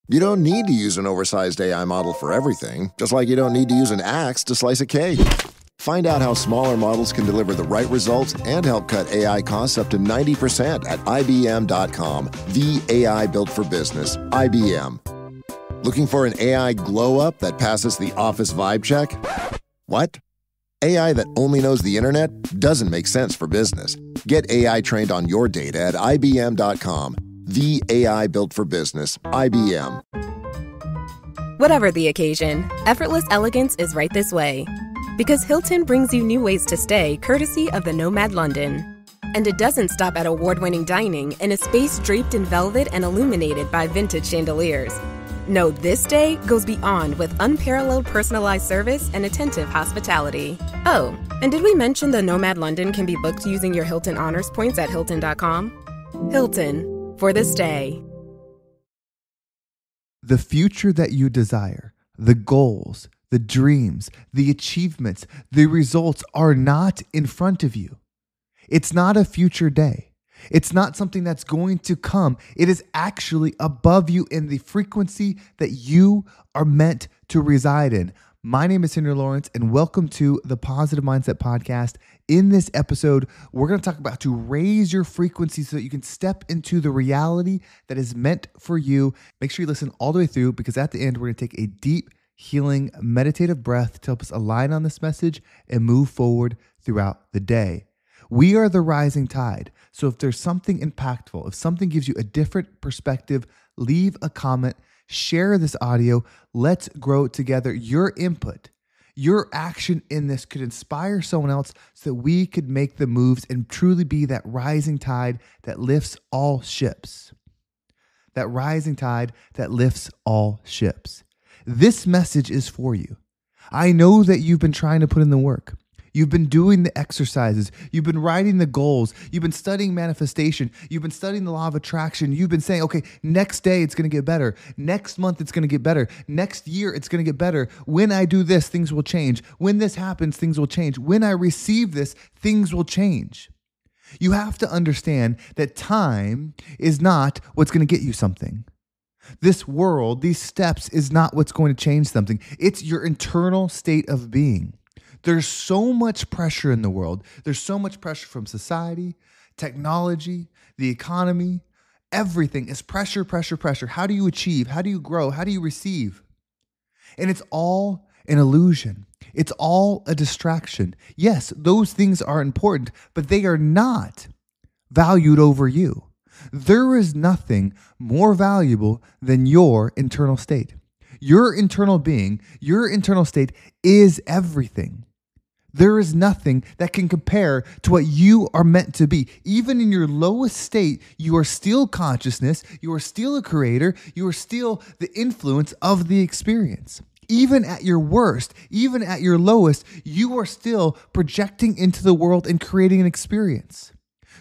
You don't need to use an oversized AI model for everything, just like you don't need to use an axe to slice a cake. Find out how smaller models can deliver the right results and help cut AI costs up to 90% at IBM.com. The AI built for business. IBM. Looking for an AI glow-up that passes the office vibe check? What? AI that only knows the internet doesn't make sense for business. Get AI trained on your data at IBM.com. The AI built for business. IBM. Whatever the occasion, effortless elegance is right this way. Because Hilton brings you new ways to stay courtesy of the Nomad London. And it doesn't stop at award-winning dining in a space draped in velvet and illuminated by vintage chandeliers. No, this day goes beyond with unparalleled personalized service and attentive hospitality. Oh, and did we mention the Nomad London can be booked using your Hilton Honors points at Hilton.com? Hilton, for this day. The future that you desire, the goals, the dreams, the achievements, the results are not in front of you. It's not a future day. It's not something that's going to come. It is actually above you in the frequency that you are meant to reside in. My name is Henry Lawrence, and welcome to the Positive Mindset Podcast. In this episode, we're going to talk about how to raise your frequency so that you can step into the reality that is meant for you. Make sure you listen all the way through, because at the end, we're going to take a deep, healing, meditative breath to help us align on this message and move forward throughout the day. We are the rising tide. So if there's something impactful, if something gives you a different perspective, leave a comment, share this audio. Let's grow together. Your input, your action in this could inspire someone else so that we could make the moves and truly be that rising tide that lifts all ships. That rising tide that lifts all ships. This message is for you. I know that you've been trying to put in the work. You've been doing the exercises. You've been writing the goals. You've been studying manifestation. You've been studying the law of attraction. You've been saying, okay, next day it's going to get better. Next month it's going to get better. Next year it's going to get better. When I do this, things will change. When this happens, things will change. When I receive this, things will change. You have to understand that time is not what's going to get you something. This world, these steps is not what's going to change something. It's your internal state of being. There's so much pressure in the world. There's so much pressure from society, technology, the economy. Everything is pressure, pressure, pressure. How do you achieve? How do you grow? How do you receive? And it's all an illusion. It's all a distraction. Yes, those things are important, but they are not valued over you. There is nothing more valuable than your internal state. Your internal being, your internal state is everything. There is nothing that can compare to what you are meant to be. Even in your lowest state, you are still consciousness, you are still a creator, you are still the influence of the experience. Even at your worst, even at your lowest, you are still projecting into the world and creating an experience.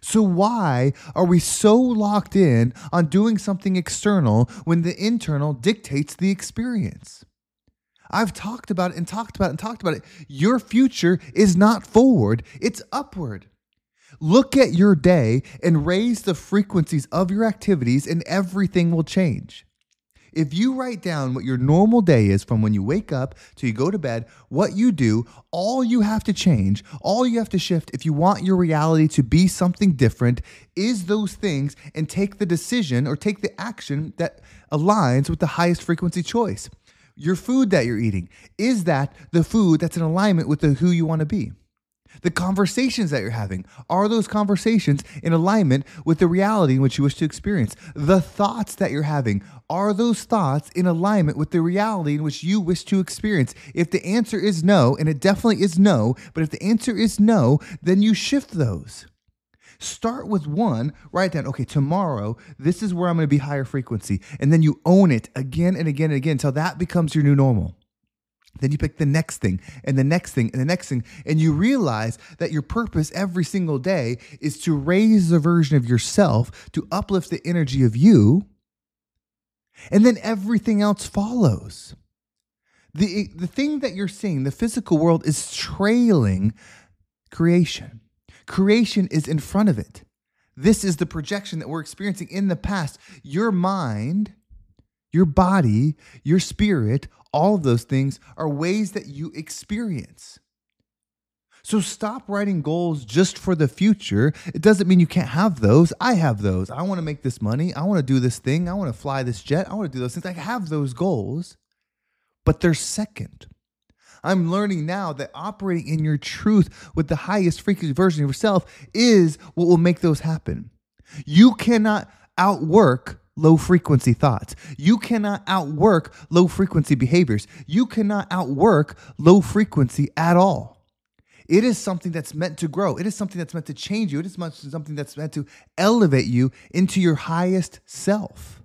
So why are we so locked in on doing something external when the internal dictates the experience? I've talked about it and talked about it and talked about it. Your future is not forward, it's upward. Look at your day and raise the frequencies of your activities and everything will change. If you write down what your normal day is from when you wake up till you go to bed, what you do, all you have to change, all you have to shift if you want your reality to be something different is those things, and take the decision or take the action that aligns with the highest frequency choice. Your food that you're eating, is that the food that's in alignment with who you want to be? The conversations that you're having, are those conversations in alignment with the reality in which you wish to experience? The thoughts that you're having, are those thoughts in alignment with the reality in which you wish to experience? If the answer is no, and it definitely is no, but if the answer is no, then you shift those. Start with one, write down, okay, tomorrow, this is where I'm going to be higher frequency. And then you own it again and again and again until that becomes your new normal. Then you pick the next thing and the next thing and the next thing, and you realize that your purpose every single day is to raise the version of yourself, to uplift the energy of you, and then everything else follows. The thing that you're seeing, the physical world, is trailing creation. Creation is in front of it. This is the projection that we're experiencing in the past. Your mind your body, your spirit, all of those things are ways that you experience. So stop writing goals just for the future. It doesn't mean you can't have those. I have those. I want to make this money. I want to do this thing. I want to fly this jet. I want to do those things. I have those goals, but they're second. I'm learning now that operating in your truth with the highest frequency version of yourself is what will make those happen. You cannot outwork low frequency thoughts. You cannot outwork low frequency behaviors. You cannot outwork low frequency at all. It is something that's meant to grow. It is something that's meant to change you. It is something that's meant to elevate you into your highest self.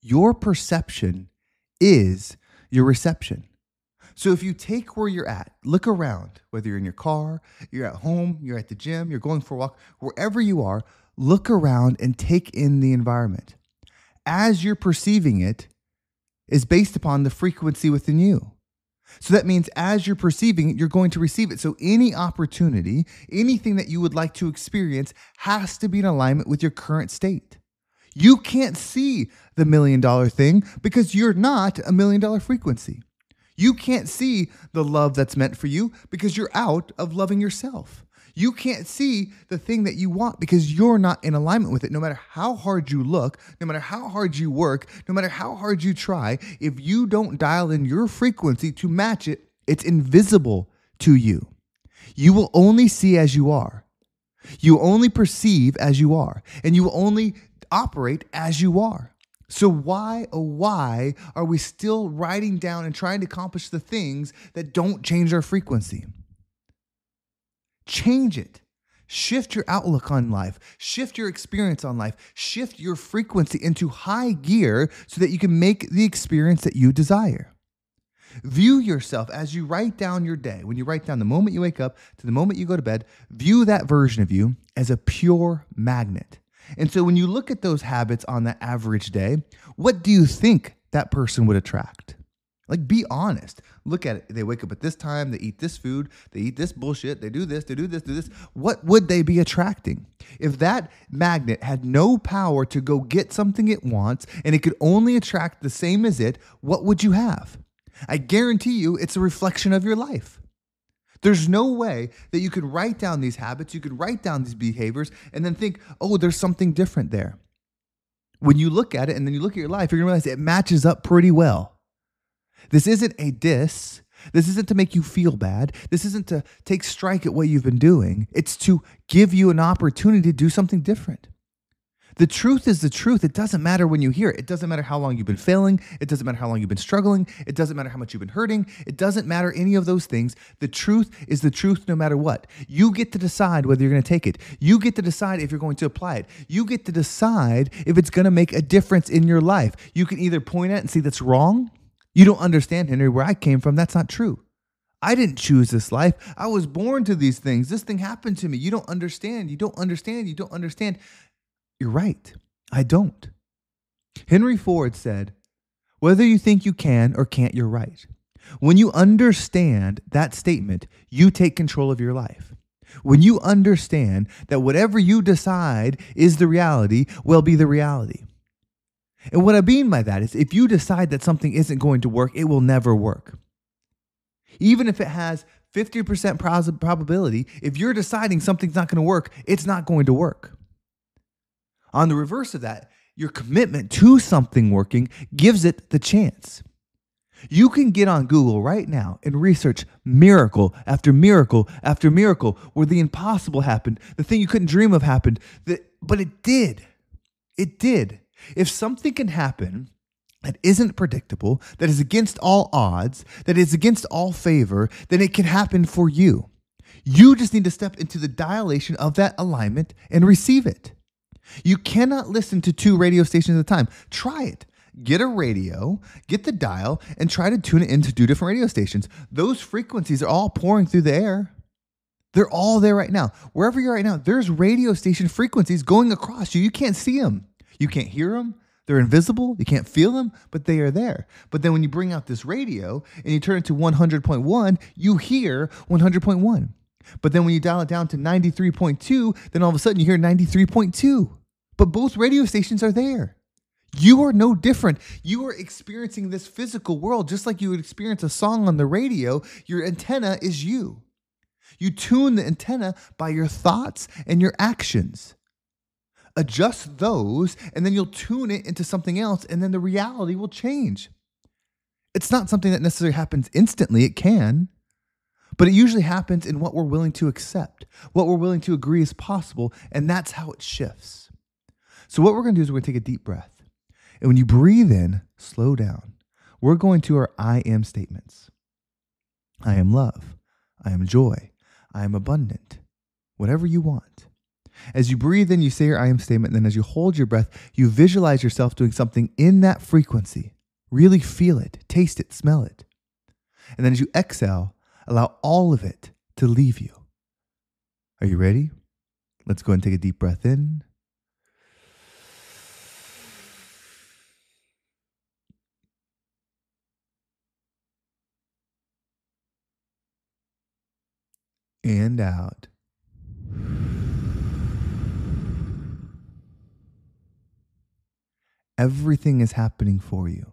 Your perception is your reception. So if you take where you're at, look around, whether you're in your car, you're at home, you're at the gym, you're going for a walk, wherever you are, look around and take in the environment. As you're perceiving it is based upon the frequency within you. So that means as you're perceiving it, you're going to receive it. So any opportunity, anything that you would like to experience has to be in alignment with your current state. You can't see the $1 million thing because you're not a $1 million frequency. You can't see the love that's meant for you because you're out of loving yourself. You can't see the thing that you want because you're not in alignment with it. No matter how hard you look, no matter how hard you work, no matter how hard you try, if you don't dial in your frequency to match it, it's invisible to you. You will only see as you are. You only perceive as you are. And you will only operate as you are. So why, oh why, are we still writing down and trying to accomplish the things that don't change our frequency? Change it. Shift your outlook on life. Shift your experience on life. Shift your frequency into high gear so that you can make the experience that you desire. View yourself as you write down your day. When you write down the moment you wake up to the moment you go to bed, view that version of you as a pure magnet. And so when you look at those habits on the average day, what do you think that person would attract? Like, be honest. Look at it. They wake up at this time. They eat this food. They eat this bullshit. They do this. They do this. Do this. What would they be attracting? If that magnet had no power to go get something it wants and it could only attract the same as it, what would you have? I guarantee you it's a reflection of your life. There's no way that you could write down these habits, you could write down these behaviors, and then think, oh, there's something different there. When you look at it and then you look at your life, you're going to realize it matches up pretty well. This isn't a diss. This isn't to make you feel bad. This isn't to take strike at what you've been doing. It's to give you an opportunity to do something different. The truth is the truth. It doesn't matter when you hear it. It doesn't matter how long you've been failing. It doesn't matter how long you've been struggling. It doesn't matter how much you've been hurting. It doesn't matter any of those things. The truth is the truth no matter what. You get to decide whether you're going to take it. You get to decide if you're going to apply it. You get to decide if it's going to make a difference in your life. You can either point at it and say that's wrong. You don't understand, Henry, where I came from. That's not true. I didn't choose this life. I was born to these things. This thing happened to me. You don't understand. You don't understand. You don't understand. You're right. I don't. Henry Ford said, whether you think you can or can't, you're right. When you understand that statement, you take control of your life. When you understand that whatever you decide is the reality, will be the reality. And what I mean by that is if you decide that something isn't going to work, it will never work. Even if it has 50% probability, if you're deciding something's not going to work, it's not going to work. On the reverse of that, your commitment to something working gives it the chance. You can get on Google right now and research miracle after miracle after miracle where the impossible happened, the thing you couldn't dream of happened, but it did. It did. If something can happen that isn't predictable, that is against all odds, that is against all favor, then it can happen for you. You just need to step into the dilation of that alignment and receive it. You cannot listen to 2 radio stations at a time. Try it. Get a radio, get the dial, and try to tune it into 2 different radio stations. Those frequencies are all pouring through the air. They're all there right now. Wherever you're right now, there's radio station frequencies going across you. You can't see them. You can't hear them. They're invisible. You can't feel them, but they are there. But then when you bring out this radio and you turn it to 100.1, you hear 100.1. But then when you dial it down to 93.2, then all of a sudden you hear 93.2. But both radio stations are there. You are no different. You are experiencing this physical world just like you would experience a song on the radio. Your antenna is you. You tune the antenna by your thoughts and your actions. Adjust those, and then you'll tune it into something else, and then the reality will change. It's not something that necessarily happens instantly. It can, but it usually happens in what we're willing to accept, what we're willing to agree is possible, and that's how it shifts. So what we're going to do is we're going to take a deep breath. And when you breathe in, slow down. We're going to our I am statements. I am love. I am joy. I am abundant. Whatever you want. As you breathe in, you say your I am statement. And then as you hold your breath, you visualize yourself doing something in that frequency. Really feel it, taste it, smell it. And then as you exhale, allow all of it to leave you. Are you ready? Let's go and take a deep breath in. And out. Everything is happening for you.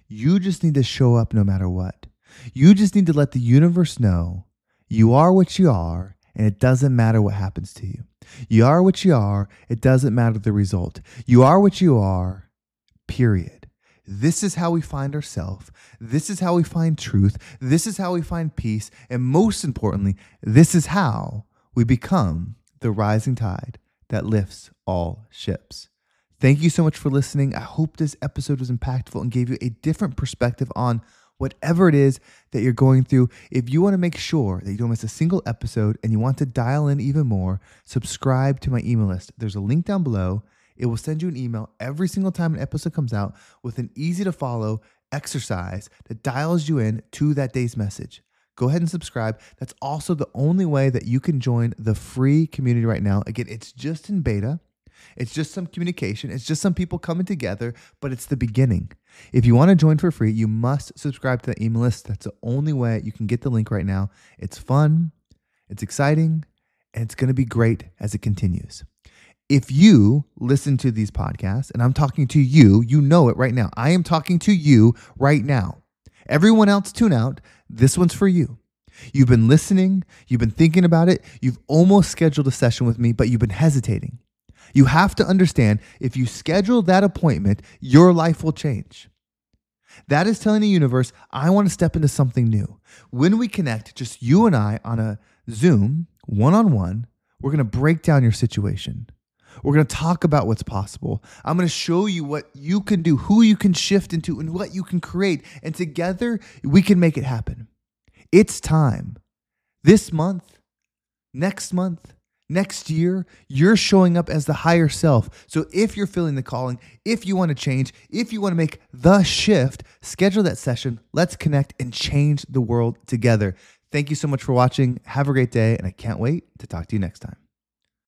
You just need to show up no matter what. You just need to let the universe know you are what you are, and it doesn't matter what happens to you. You are what you are. It doesn't matter the result. You are what you are, period. This is how we find ourselves. This is how we find truth. This is how we find peace. And most importantly, this is how we become the rising tide that lifts all ships. Thank you so much for listening. I hope this episode was impactful and gave you a different perspective on whatever it is that you're going through. If you want to make sure that you don't miss a single episode and you want to dial in even more, subscribe to my email list. There's a link down below. It will send you an email every single time an episode comes out with an easy to follow exercise that dials you in to that day's message. Go ahead and subscribe. That's also the only way that you can join the free community right now. Again, it's just in beta. It's just some communication. It's just some people coming together, but it's the beginning. If you want to join for free, you must subscribe to the email list. That's the only way you can get the link right now. It's fun, it's exciting, and it's going to be great as it continues. If you listen to these podcasts, and I'm talking to you, you know it right now. I am talking to you right now. Everyone else tune out. This one's for you. You've been listening. You've been thinking about it. You've almost scheduled a session with me, but you've been hesitating. You have to understand, if you schedule that appointment, your life will change. That is telling the universe, I want to step into something new. When we connect, just you and I on a Zoom, one-on-one, we're going to break down your situation. We're going to talk about what's possible. I'm going to show you what you can do, who you can shift into, and what you can create. And together, we can make it happen. It's time. This month, next month, next year, you're showing up as the higher self. So if you're feeling the calling, if you want to change, if you want to make the shift, schedule that session. Let's connect and change the world together. Thank you so much for watching. Have a great day, and I can't wait to talk to you next time.